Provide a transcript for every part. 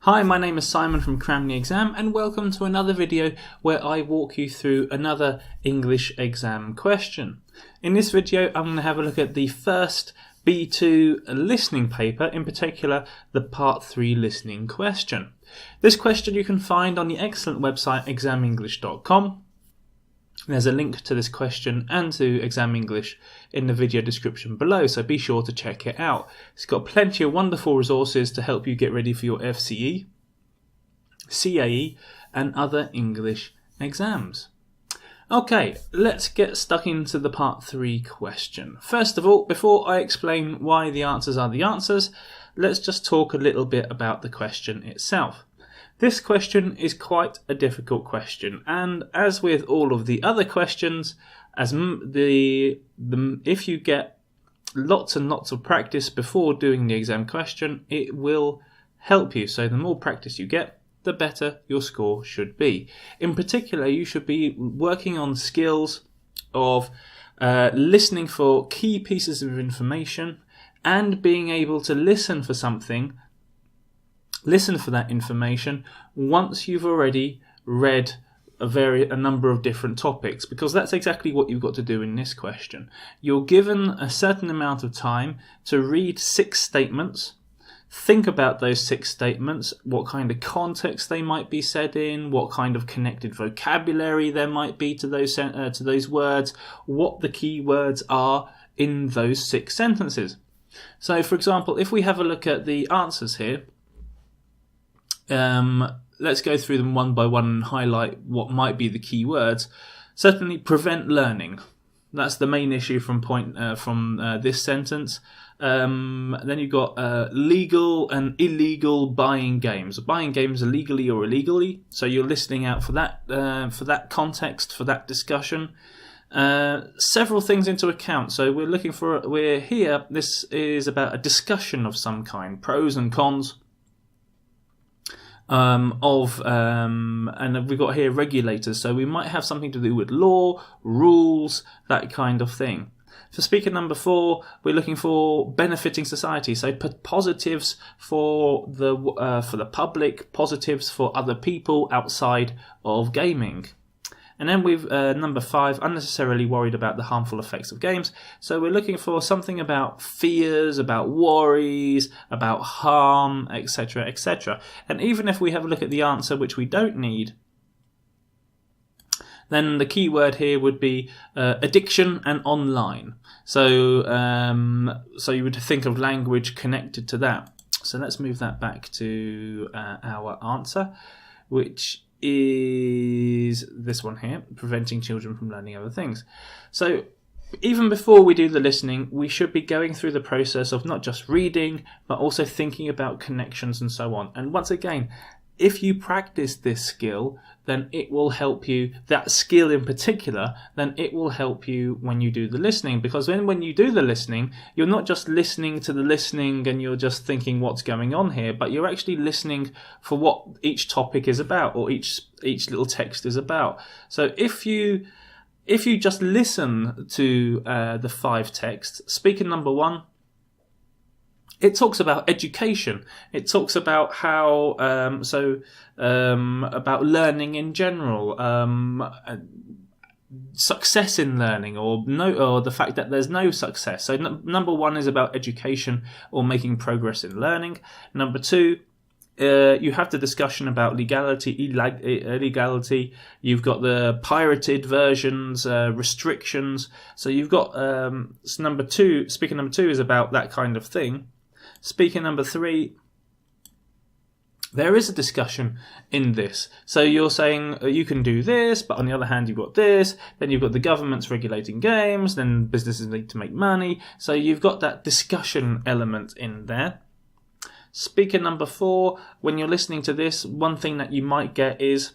Hi, my name is Simon from CramTheExam and welcome to another video where I walk you through another English exam question. In this video I'm going to have a look at the first B2 listening paper, in particular the Part 3 listening question. This question you can find on the excellent website examenglish.com. There's a link to this question and to Exam English in the video description below, so be sure to check it out. It's got plenty of wonderful resources to help you get ready for your FCE, CAE and other English exams. Okay, let's get stuck into the Part 3 question. First of all, before I explain why the answers are the answers, let's just talk a little bit about the question itself. This question is quite a difficult question, and as with all of the other questions, if you get lots and lots of practice before doing the exam question, it will help you. So the more practice you get, the better your score should be. In particular, you should be working on skills of listening for key pieces of information and being able to listen for that information once you've already read a number of different topics, because that's exactly what you've got to do in this question. You're given a certain amount of time to read 6 statements, think about those 6 statements, what kind of context they might be said in, what kind of connected vocabulary there might be to those words, what the key words are in those 6 sentences. So, for example, if we have a look at the answers here, let's go through them one by one and highlight what might be the key words. Certainly, prevent learning. That's the main issue from this sentence. Then you've got legal and illegal buying games. Buying games illegally or illegally. So you're listening out for that context, for that discussion. Several things into account. So we're here. This is about a discussion of some kind, pros and cons. And we've got here regulators, so we might have something to do with law, rules, that kind of thing. For speaker number 4, we're looking for benefiting society, so positives for the public, positives for other people outside of gaming. And then we've number 5, unnecessarily worried about the harmful effects of games. So we're looking for something about fears, about worries, about harm, etc., etc. And even if we have a look at the answer, which we don't need, then the key word here would be addiction and online. So you would think of language connected to that. So let's move that back to our answer, which is this one here, preventing children from learning other things. So even before we do the listening, we should be going through the process of not just reading, but also thinking about connections and so on. And once again, if you practice this skill, then it will help you, that skill in particular, then it will help you when you do the listening. Because when you do the listening, you're not just listening to the listening and you're just thinking what's going on here, but you're actually listening for what each topic is about or each little text is about. So if you just listen to the 5 texts, speaker number 1, it talks about education. It talks about how about learning in general, success in learning, or the fact that there's no success. So number 1 is about education or making progress in learning. Number 2, you have the discussion about legality, illegality. You've got the pirated versions, restrictions. So you've got speaker number 2 is about that kind of thing. Speaker number 3, there is a discussion in this. So you're saying you can do this, but on the other hand, you've got this. Then you've got the government's regulating games. Then businesses need to make money. So you've got that discussion element in there. Speaker number 4, when you're listening to this, one thing that you might get is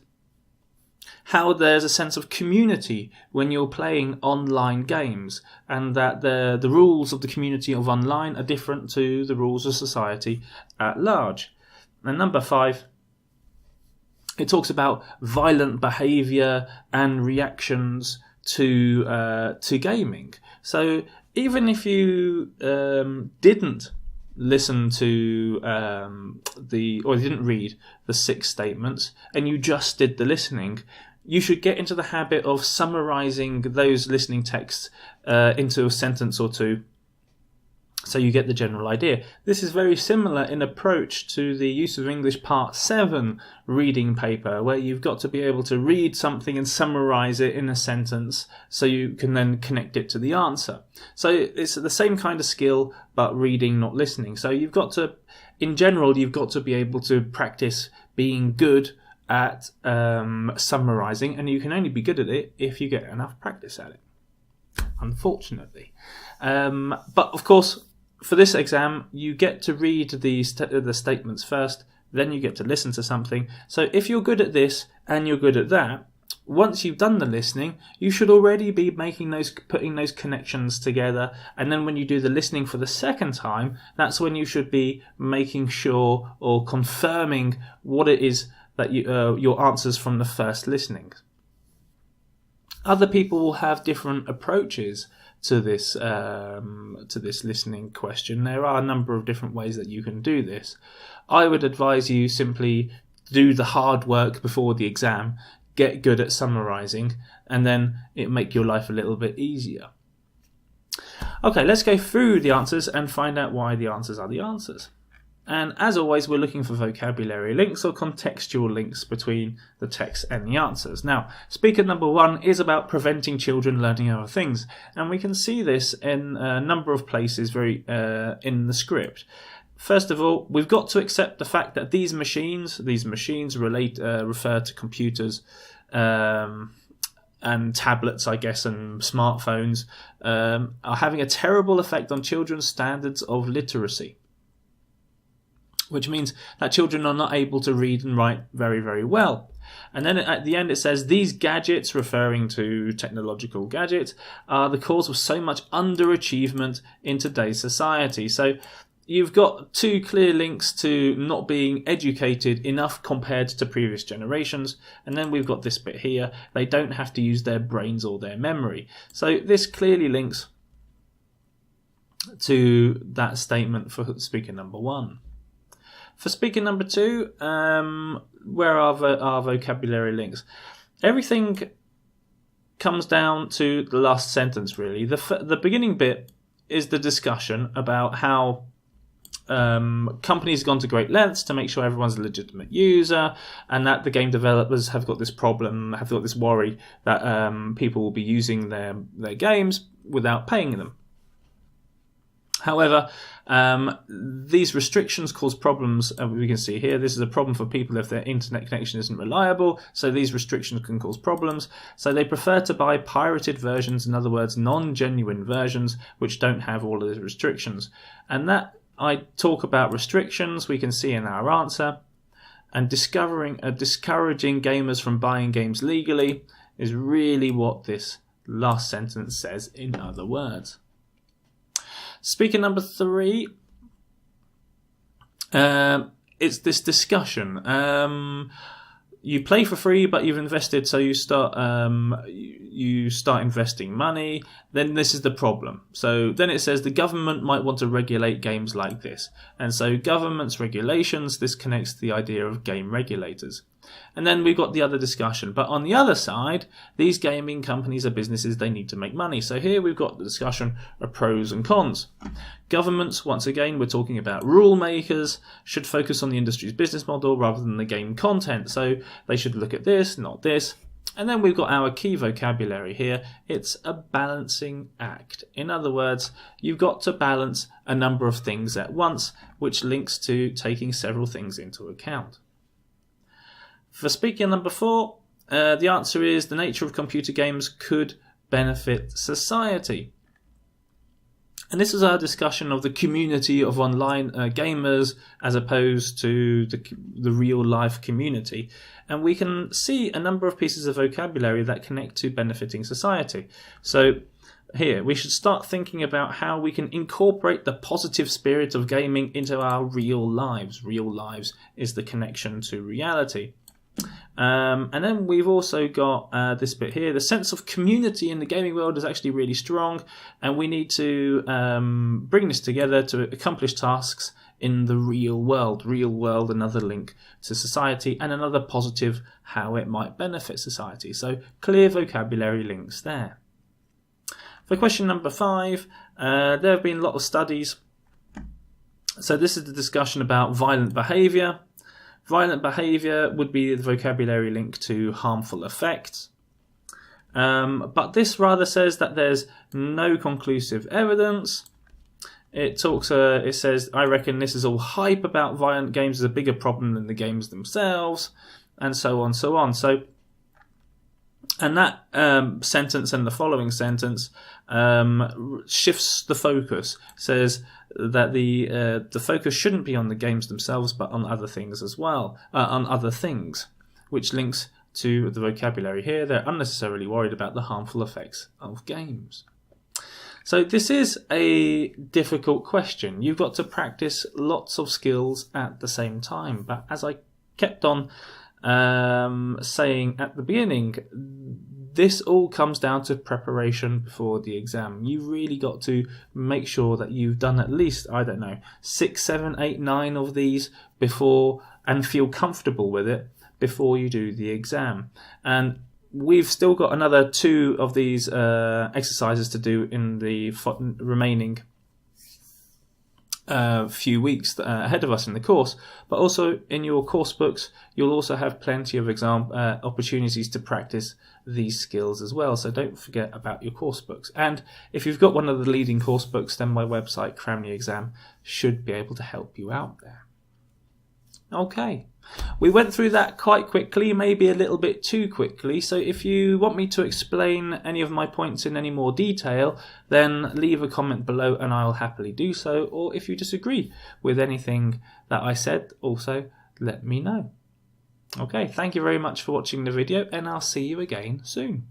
how there's a sense of community when you're playing online games, and that the rules of the community of online are different to the rules of society at large. And number 5, it talks about violent behaviour and reactions to gaming. So even if you didn't listen to or you didn't read the 6 statements and you just did the listening, you should get into the habit of summarizing those listening texts into a sentence or two, so you get the general idea. This is very similar in approach to the use of English Part 7 reading paper, where you've got to be able to read something and summarize it in a sentence so you can then connect it to the answer. So it's the same kind of skill, but reading, not listening. So you've got to, in general, you've got to be able to practice being good at summarizing, and you can only be good at it if you get enough practice at it, unfortunately. But of course, for this exam, you get to read the statements first, then you get to listen to something. So if you're good at this and you're good at that, once you've done the listening, you should already be putting those connections together. And then when you do the listening for the second time, that's when you should be making sure or confirming what it is that your answers from the first listening. Other people will have different approaches to this listening question. There are a number of different ways that you can do this. I would advise you simply do the hard work before the exam, get good at summarizing, and then it make your life a little bit easier. Okay, let's go through the answers and find out why the answers are the answers. And as always, we're looking for vocabulary links or contextual links between the text and the answers. Now, speaker number 1 is about preventing children learning other things. And we can see this in a number of places in the script. First of all, we've got to accept the fact that these machines refer to computers and tablets, I guess, and smartphones, are having a terrible effect on children's standards of literacy, which means that children are not able to read and write very, very well. And then at the end it says, these gadgets, referring to technological gadgets, are the cause of so much underachievement in today's society. So you've got 2 clear links to not being educated enough compared to previous generations. And then we've got this bit here, they don't have to use their brains or their memory. So this clearly links to that statement for speaker number 1. For speaker number 2, where are our vocabulary links? Everything comes down to the last sentence, really. The beginning bit is the discussion about how companies have gone to great lengths to make sure everyone's a legitimate user, and that the game developers have got this problem, have got this worry that people will be using their games without paying them. However, these restrictions cause problems. We can see here, this is a problem for people if their internet connection isn't reliable. So these restrictions can cause problems. So they prefer to buy pirated versions, in other words, non-genuine versions, which don't have all of the restrictions. And that I talk about restrictions, we can see in our answer. And discouraging gamers from buying games legally is really what this last sentence says, in other words. Speaker number 3, it's this discussion. You play for free, but you've invested, so you start investing money. Then this is the problem. So then it says the government might want to regulate games like this. And so government's regulations, this connects to the idea of game regulators. And then we've got the other discussion. But on the other side, these gaming companies are businesses, they need to make money. So here we've got the discussion of pros and cons. Governments, once again, we're talking about rule makers, should focus on the industry's business model rather than the game content. So they should look at this, not this. And then we've got our key vocabulary here. It's a balancing act. In other words, you've got to balance a number of things at once, which links to taking several things into account. For speaker number 4, the answer is the nature of computer games could benefit society. And this is our discussion of the community of online gamers as opposed to the real life community. And we can see a number of pieces of vocabulary that connect to benefiting society. So here, we should start thinking about how we can incorporate the positive spirit of gaming into our real lives. Real lives is the connection to reality. And then we've also got this bit here. The sense of community in the gaming world is actually really strong, and we need to bring this together to accomplish tasks in the real world. Real world, another link to society, and another positive how it might benefit society. So clear vocabulary links there. For question number 5, there have been a lot of studies. So this is the discussion about violent behaviour. Violent behaviour would be the vocabulary link to harmful effects. But this rather says that there's no conclusive evidence. It says, I reckon this is all hype about violent games is a bigger problem than the games themselves, and so on, so on. So, and that sentence and the following sentence shifts the focus, says that the focus shouldn't be on the games themselves, but on other things as well, on other things, which links to the vocabulary here. They're unnecessarily worried about the harmful effects of games. So this is a difficult question. You've got to practice lots of skills at the same time. But as I kept on saying at the beginning, this all comes down to preparation before the exam. You really got to make sure that you've done at least, 6, 7, 8, 9 of these before, and feel comfortable with it before you do the exam. And we've still got another 2 of these exercises to do in the remaining few weeks ahead of us in the course, but also in your course books you'll also have plenty of opportunities to practice these skills as well, so don't forget about your course books. And if you've got one of the leading course books, then my website CramTheExam should be able to help you out there. Okay, we went through that quite quickly, maybe a little bit too quickly, so if you want me to explain any of my points in any more detail, then leave a comment below and I'll happily do so, or if you disagree with anything that I said, also let me know. Okay, thank you very much for watching the video, and I'll see you again soon.